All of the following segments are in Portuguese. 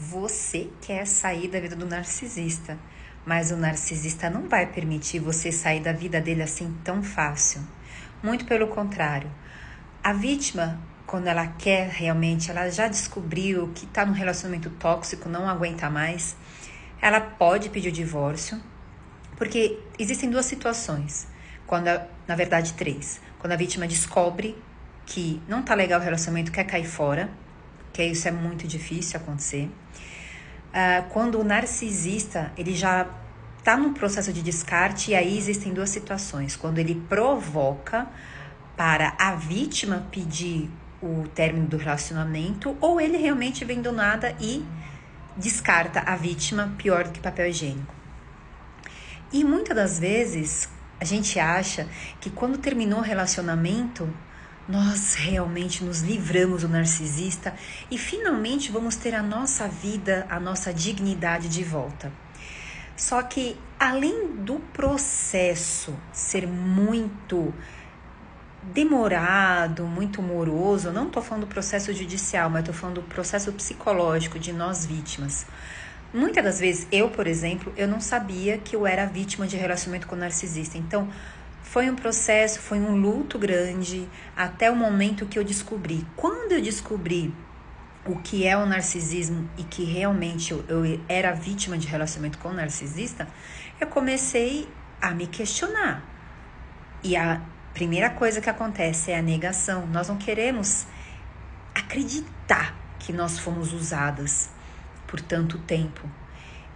Você quer sair da vida do narcisista, mas o narcisista não vai permitir você sair da vida dele assim tão fácil. Muito pelo contrário. A vítima, quando ela quer realmente, ela já descobriu que está num relacionamento tóxico, não aguenta mais, ela pode pedir o divórcio, porque existem duas situações, na verdade três. Quando a vítima descobre que não tá legal o relacionamento, quer cair fora, que isso é muito difícil acontecer. Quando o narcisista, ele já tá num processo de descarte, e aí existem duas situações. Quando ele provoca para a vítima pedir o término do relacionamento, ou ele realmente vem do nada e descarta a vítima pior do que papel higiênico. E muitas das vezes a gente acha que quando terminou o relacionamento, nós realmente nos livramos do narcisista e finalmente vamos ter a nossa vida, a nossa dignidade de volta. Só que além do processo ser muito demorado, muito moroso, não estou falando do processo judicial, mas estou falando do processo psicológico de nós vítimas. Muitas das vezes, por exemplo, eu não sabia que eu era vítima de relacionamento com narcisista. Então, foi um processo, foi um luto grande, até o momento que eu descobri. Quando eu descobri o que é o narcisismo e que realmente eu era vítima de relacionamento com narcisista, eu comecei a me questionar. E a primeira coisa que acontece é a negação. Nós não queremos acreditar que nós fomos usadas por tanto tempo.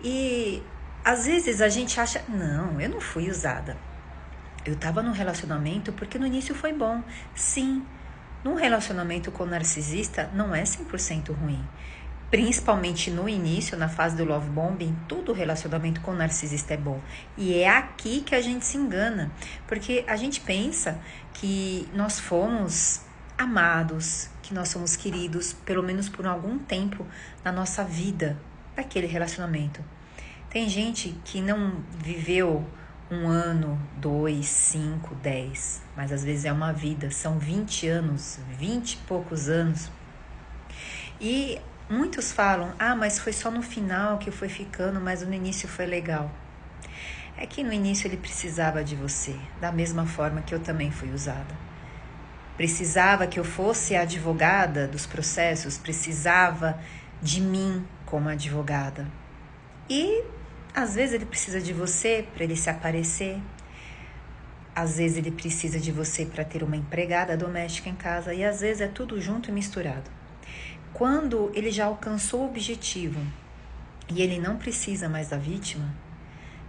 E às vezes a gente acha, não, eu não fui usada. Eu estava num relacionamento porque no início foi bom. Sim, num relacionamento com narcisista não é 100% ruim. Principalmente no início, na fase do love bombing, todo relacionamento com narcisista é bom. E é aqui que a gente se engana. Porque a gente pensa que nós fomos amados, que nós somos queridos, pelo menos por algum tempo na nossa vida, daquele relacionamento. Tem gente que não viveu 1 ano, 2, 5, 10, mas às vezes é uma vida, são 20 anos, 20 e poucos anos. E muitos falam, mas foi só no final que foi ficando, mas no início foi legal. É que no início ele precisava de você, da mesma forma que eu também fui usada. Precisava que eu fosse a advogada dos processos, precisava de mim como advogada. E às vezes ele precisa de você para ele se aparecer. Às vezes ele precisa de você para ter uma empregada doméstica em casa. E às vezes é tudo junto e misturado. Quando ele já alcançou o objetivo e ele não precisa mais da vítima,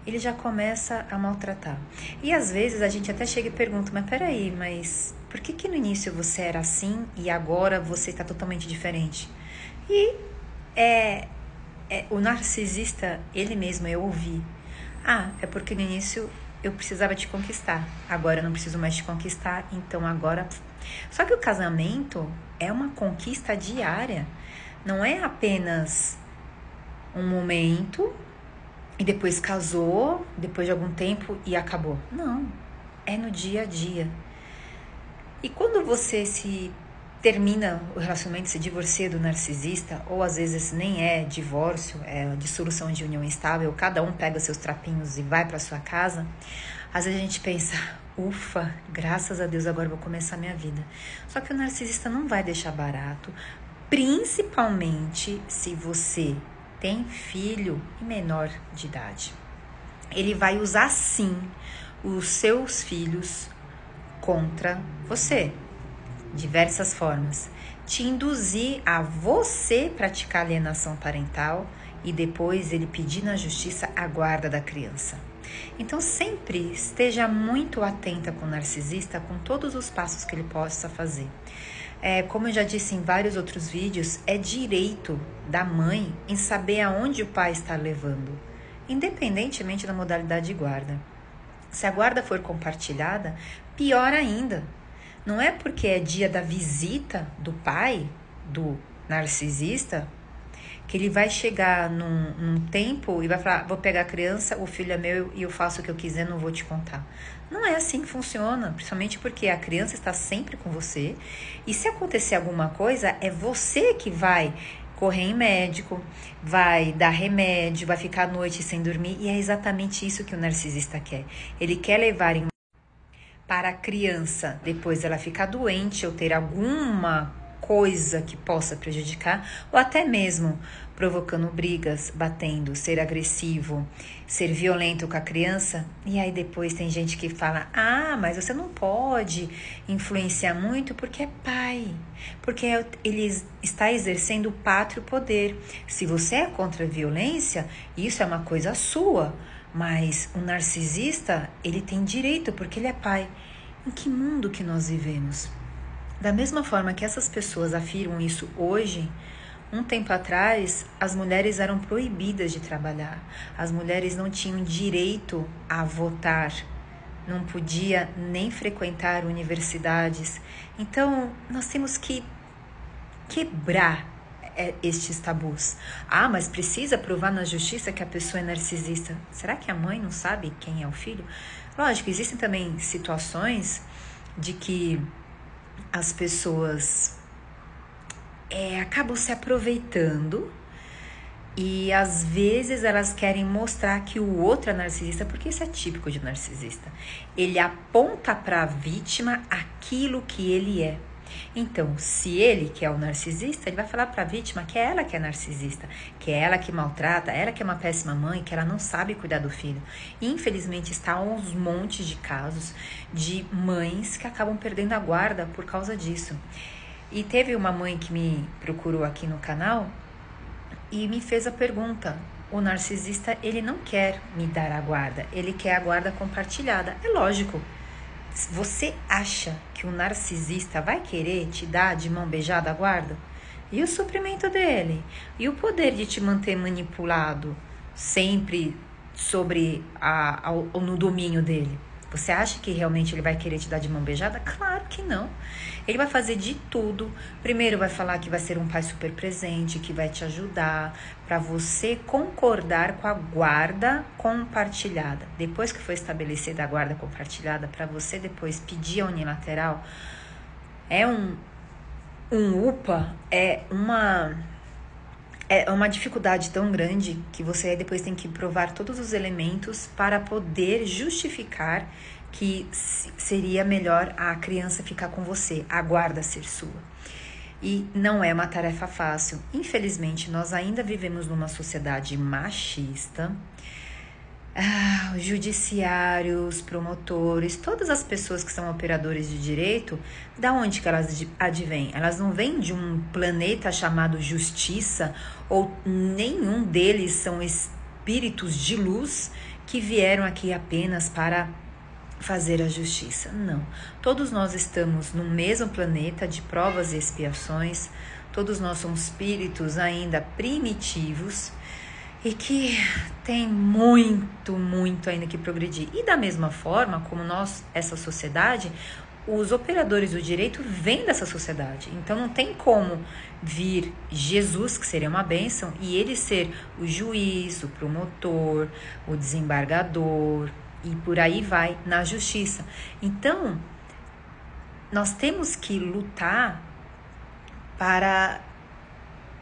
ele já começa a maltratar. E às vezes a gente até chega e pergunta, mas peraí, mas por que no início você era assim e agora você está totalmente diferente? E o narcisista, ele mesmo, eu ouvi. É porque no início eu precisava te conquistar, agora eu não preciso mais te conquistar, então agora... Só que o casamento é uma conquista diária, não é apenas um momento e depois casou, depois de algum tempo e acabou. Não, é no dia a dia. E quando você se termina o relacionamento, se divorcia do narcisista, ou às vezes nem é divórcio, é dissolução de união estável, cada um pega seus trapinhos e vai para sua casa, às vezes a gente pensa, ufa, graças a Deus agora eu vou começar a minha vida. Só que o narcisista não vai deixar barato, principalmente se você tem filho e menor de idade. Ele vai usar sim os seus filhos contra você, diversas formas, te induzir a você praticar alienação parental e depois ele pedir na justiça a guarda da criança. Então sempre esteja muito atenta com o narcisista, com todos os passos que ele possa fazer. Como eu já disse em vários outros vídeos, é direito da mãe em saber aonde o pai está levando, independentemente da modalidade de guarda. Se a guarda for compartilhada, pior ainda. Não é porque é dia da visita do pai, do narcisista, que ele vai chegar num tempo e vai falar, vou pegar a criança, o filho é meu e eu faço o que eu quiser, não vou te contar. Não é assim que funciona, principalmente porque a criança está sempre com você e se acontecer alguma coisa, é você que vai correr em médico, vai dar remédio, vai ficar a noite sem dormir. E é exatamente isso que o narcisista quer. Ele quer levar para a criança, depois ela ficar doente ou ter alguma coisa que possa prejudicar, ou até mesmo provocando brigas, batendo, ser agressivo, ser violento com a criança. E aí depois tem gente que fala: ah, mas você não pode influenciar muito porque é pai, porque ele está exercendo o pátrio poder. Se você é contra a violência, isso é uma coisa sua, mas o narcisista, ele tem direito porque ele é pai. Em que mundo que nós vivemos? Da mesma forma que essas pessoas afirmam isso hoje, um tempo atrás, as mulheres eram proibidas de trabalhar. As mulheres não tinham direito a votar, não podia nem frequentar universidades. Então, nós temos que quebrar estes tabus. Ah, mas precisa provar na justiça que a pessoa é narcisista. Será que a mãe não sabe quem é o filho? Lógico, existem também situações de que as pessoas acabam se aproveitando e às vezes elas querem mostrar que o outro é narcisista, porque isso é típico de narcisista. Ele aponta para a vítima aquilo que ele é. Então, se ele, que é o narcisista, ele vai falar para a vítima que é ela que é narcisista, que é ela que maltrata, ela que é uma péssima mãe, que ela não sabe cuidar do filho. E, infelizmente, está uns montes de casos de mães que acabam perdendo a guarda por causa disso. E teve uma mãe que me procurou aqui no canal e me fez a pergunta: o narcisista, ele não quer me dar a guarda, ele quer a guarda compartilhada. É lógico. Você acha que o narcisista vai querer te dar de mão beijada a guarda? E o suprimento dele? E o poder de te manter manipulado sempre no domínio dele? Você acha que realmente ele vai querer te dar de mão beijada? Claro que não. Ele vai fazer de tudo. Primeiro vai falar que vai ser um pai super presente, que vai te ajudar, para você concordar com a guarda compartilhada. Depois que for estabelecida a guarda compartilhada, para você depois pedir a unilateral, é um UPA, é uma dificuldade tão grande que você depois tem que provar todos os elementos para poder justificar que seria melhor a criança ficar com você, a guarda ser sua. E não é uma tarefa fácil. Infelizmente, nós ainda vivemos numa sociedade machista. Os judiciários, promotores, todas as pessoas que são operadores de direito, da onde que elas advêm? Elas não vêm de um planeta chamado justiça, ou nenhum deles são espíritos de luz que vieram aqui apenas para fazer a justiça. Não. Todos nós estamos no mesmo planeta de provas e expiações, todos nós somos espíritos ainda primitivos, e que tem muito ainda que progredir. E da mesma forma como nós, essa sociedade, os operadores do direito vêm dessa sociedade. Então não tem como vir Jesus, que seria uma bênção, e ele ser o juiz, o promotor, o desembargador, e por aí vai na justiça. Então, nós temos que lutar para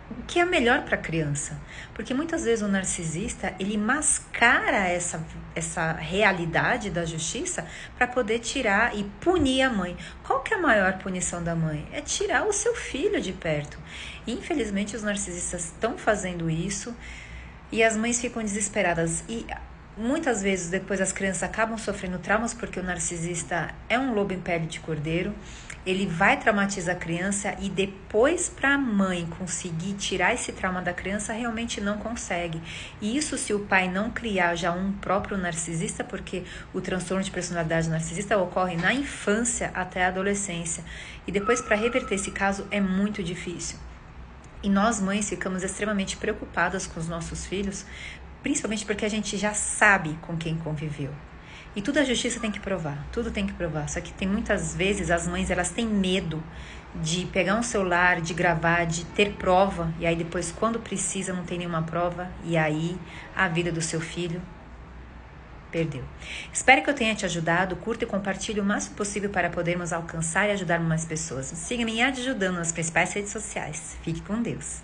o que é melhor para a criança, porque muitas vezes o narcisista, ele mascara essa realidade da justiça para poder tirar e punir a mãe. Qual que é a maior punição da mãe? É tirar o seu filho de perto. E, infelizmente, os narcisistas estão fazendo isso e as mães ficam desesperadas. E muitas vezes depois as crianças acabam sofrendo traumas porque o narcisista é um lobo em pele de cordeiro. Ele vai traumatizar a criança e depois para a mãe conseguir tirar esse trauma da criança, realmente não consegue. E isso se o pai não criar já um próprio narcisista, porque o transtorno de personalidade narcisista ocorre na infância até a adolescência. E depois para reverter esse caso é muito difícil. E nós mães ficamos extremamente preocupadas com os nossos filhos, principalmente porque a gente já sabe com quem conviveu. E tudo a justiça tem que provar, tudo tem que provar. Só que tem muitas vezes as mães, elas têm medo de pegar um celular, de gravar, de ter prova. E aí depois, quando precisa, não tem nenhuma prova. E aí a vida do seu filho perdeu. Espero que eu tenha te ajudado. Curta e compartilhe o máximo possível para podermos alcançar e ajudar mais pessoas. Siga-me e ajudando nas principais redes sociais. Fique com Deus.